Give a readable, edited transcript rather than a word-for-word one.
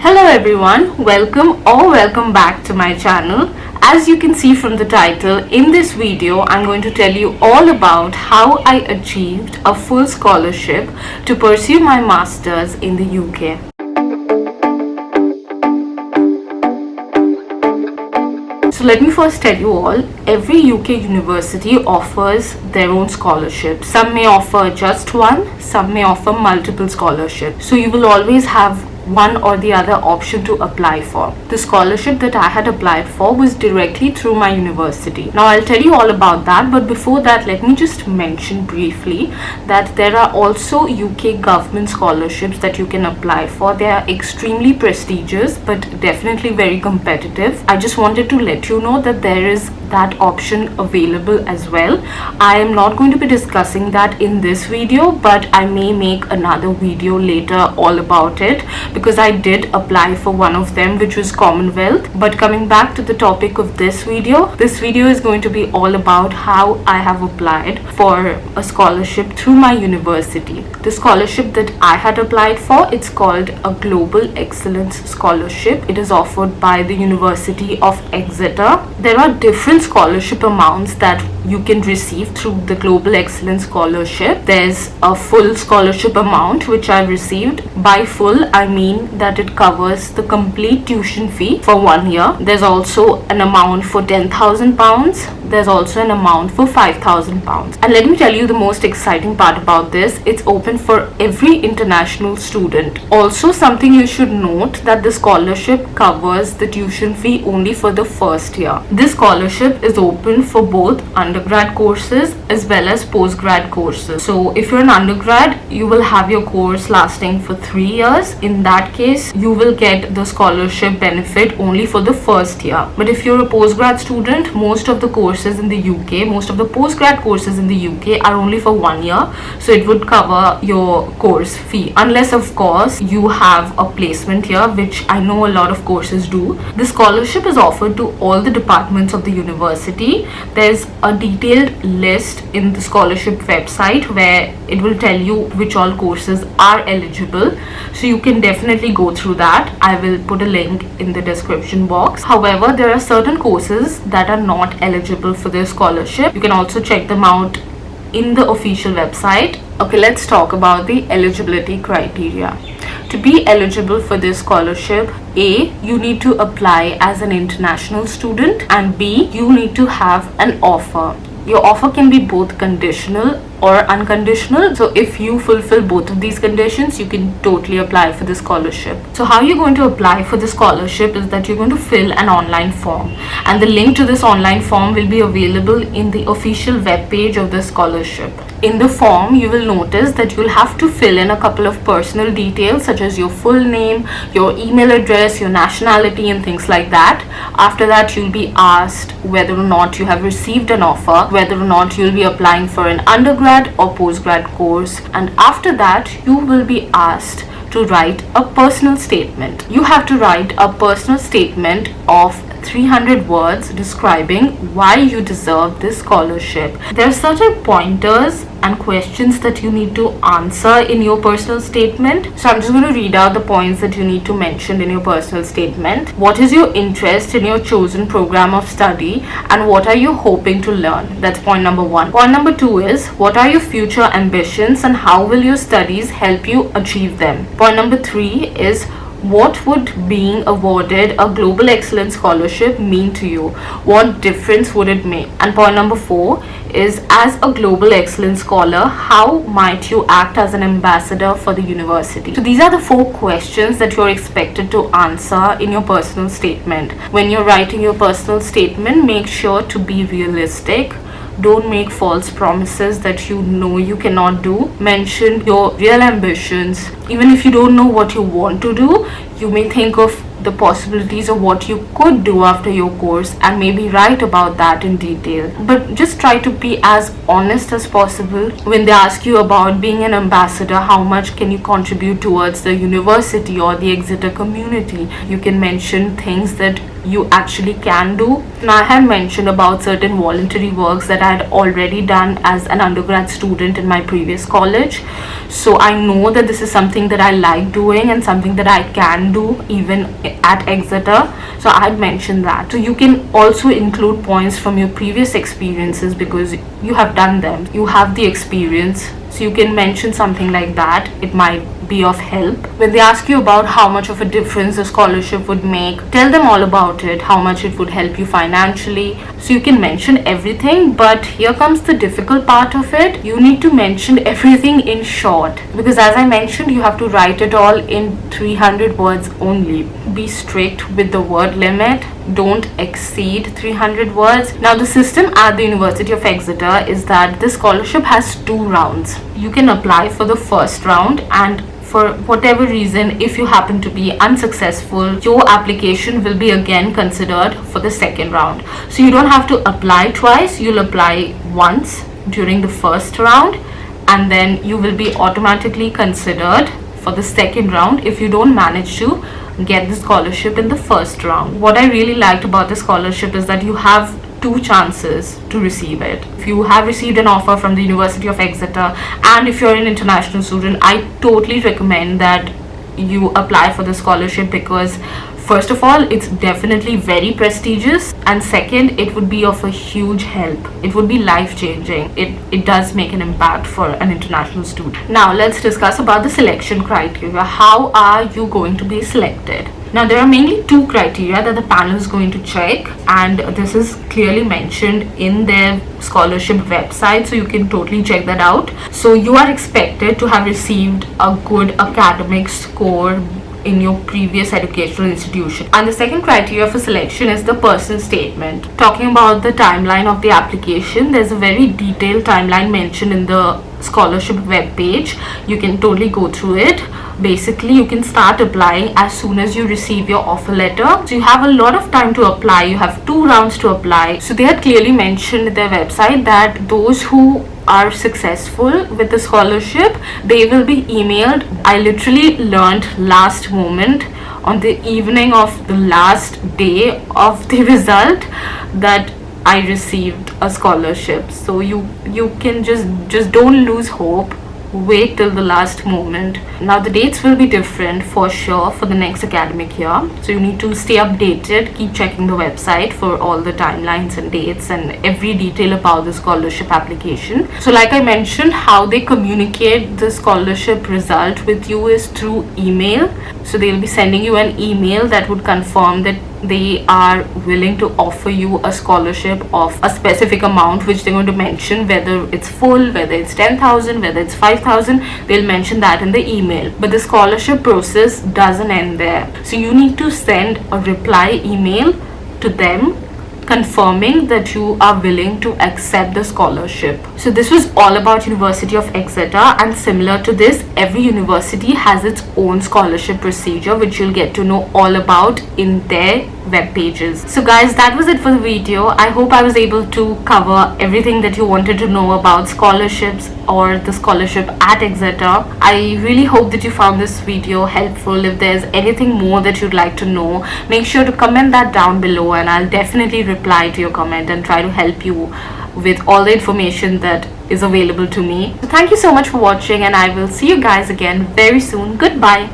Hello everyone, welcome back to my channel. As you can see from the title, in this video I'm going to tell you all about how I achieved a full scholarship to pursue my masters in the UK. So let me first tell you all, every UK university offers their own scholarship. Some may offer just one, some may offer multiple scholarships. So you will always have one or the other option to apply for. The scholarship that I had applied for was directly through my university. Now I'll tell you all about that, but before that let me just mention briefly that there are also UK government scholarships that you can apply for. They are extremely prestigious but definitely very competitive. I just wanted to let you know that there is that option available as well. I am not going to be discussing that in this video, but I may make another video later all about it because I did apply for one of them, which was Commonwealth. But coming back to the topic of this video is going to be all about how I have applied for a scholarship through my university. The scholarship that I had applied for, it's called a Global Excellence Scholarship. It is offered by the University of Exeter. There are different scholarship amounts that you can receive through the Global Excellence Scholarship. There's a full scholarship amount which I received. By full, I mean that it covers the complete tuition fee for 1 year. There's also an amount for £10,000. There's also an amount for £5,000. And let me tell you the most exciting part about this, it's open for every international student. Also, something you should note that the scholarship covers the tuition fee only for the first year. This scholarship is open for both undergrad courses as well as postgrad courses. So if you're an undergrad, you will have your course lasting for 3 years. In that case, you will get the scholarship benefit only for the first year. But if you're a postgrad student, most of the courses in the UK, most of the postgrad courses in the UK are only for 1 year. So it would cover your course fee, unless of course you have a placement here, which I know a lot of courses do. The scholarship is offered to all the departments of the university. There's a detailed list in the scholarship website where it will tell you which all courses are eligible. So you can definitely go through that. I will put a link in the description box. However, there are certain courses that are not eligible for this scholarship. You can also check them out in the official website. Okay, let's talk about the eligibility criteria. To be eligible for this scholarship, A, you need to apply as an international student, and B, you need to have an offer. Your offer can be both conditional or unconditional. So if you fulfill both of these conditions, you can totally apply for the scholarship. So how you're going to apply for the scholarship is that you're going to fill an online form, and the link to this online form will be available in the official web page of the scholarship. In the form, you will notice that you'll have to fill in a couple of personal details such as your full name, your email address, your nationality and things like that. After that, you'll be asked whether or not you have received an offer, whether or not you'll be applying for an undergrad or postgrad course, and after that you will be asked to write a personal statement. You have to write a personal statement of 300 words describing why you deserve this scholarship. There are certain pointers and questions that you need to answer in your personal statement. So I'm just going to read out the points that you need to mention in your personal statement. What is your interest in your chosen program of study, and what are you hoping to learn? That's point number 1. Point number 2 is, what are your future ambitions and how will your studies help you achieve them? Point number 3 is, what would being awarded a Global Excellence Scholarship mean to you? What difference would it make? And point number 4 is, as a Global Excellence Scholar, how might you act as an ambassador for the university? So these are the 4 questions that you're expected to answer in your personal statement. When you're writing your personal statement, make sure to be realistic. Don't make false promises that you know you cannot do. Mention your real ambitions. Even if you don't know what you want to do, you may think of the possibilities of what you could do after your course and maybe write about that in detail. But just try to be as honest as possible. When they ask you about being an ambassador, how much can you contribute towards the university or the Exeter community, you can mention things that you actually can do. Now, I had mentioned about certain voluntary works that I had already done as an undergrad student in my previous college. So I know that this is something something that I like doing and something that I can do even at Exeter. So I'd mention that. So you can also include points from your previous experiences because you have done them. You have the experience. So you can mention something like that. It might be of help. When they ask you about how much of a difference a scholarship would make, tell them all about it, how much it would help you financially. So you can mention everything, but here comes the difficult part of it. You need to mention everything in short, because as I mentioned, you have to write it all in 300 words only. Be strict with the word limit. Don't exceed 300 words. Now the system at the University of Exeter is that the scholarship has 2 rounds. You can apply for the first round, and for whatever reason, if you happen to be unsuccessful, your application will be again considered for the second round. So you don't have to apply twice. You'll apply once during the first round, and then you will be automatically considered for the second round if you don't manage to get the scholarship in the first round. What I really liked about the scholarship is that you have 2 chances to receive it. If you have received an offer from the University of Exeter, and if you're an international student, I totally recommend that you apply for the scholarship, because first of all, it's definitely very prestigious, and second, it would be of a huge help. It would be life-changing. It does make an impact for an international student. Now let's discuss about the selection criteria. How are you going to be selected? Now there are mainly 2 criteria that the panel is going to check, and this is clearly mentioned in their scholarship website, so you can totally check that out. So you are expected to have received a good academic score in your previous educational institution. And the second criteria for selection is the personal statement. Talking about the timeline of the application, there's a very detailed timeline mentioned in the scholarship web page. You can totally go through it. Basically, you can start applying as soon as you receive your offer letter. So you have a lot of time to apply. You have 2 rounds to apply. So they had clearly mentioned in their website that those who are successful with the scholarship, they will be emailed. I literally learned last moment, on the evening of the last day of the result, that I received a scholarship. So you can just don't lose hope. Wait till the last moment. Now the dates will be different for sure for the next academic year, so you need to stay updated. Keep checking the website for all the timelines and dates and every detail about the scholarship application. So like I mentioned, how they communicate the scholarship result with you is through email. So they'll be sending you an email that would confirm that they are willing to offer you a scholarship of a specific amount, which they're going to mention, whether it's full, whether it's 10,000, whether it's 5,000. They'll mention that in the email. But the scholarship process doesn't end there. So you need to send a reply email to them confirming that you are willing to accept the scholarship. So this was all about University of Exeter, and similar to this, every university has its own scholarship procedure, which you'll get to know all about in their web pages. So guys, that was it for the video. I hope I was able to cover everything that you wanted to know about scholarships or the scholarship at Exeter. I really hope that you found this video helpful. If there's anything more that you'd like to know, make sure to comment that down below, and I'll definitely reply to your comment and try to help you with all the information that is available to me. So thank you so much for watching, and I will see you guys again very soon. Goodbye.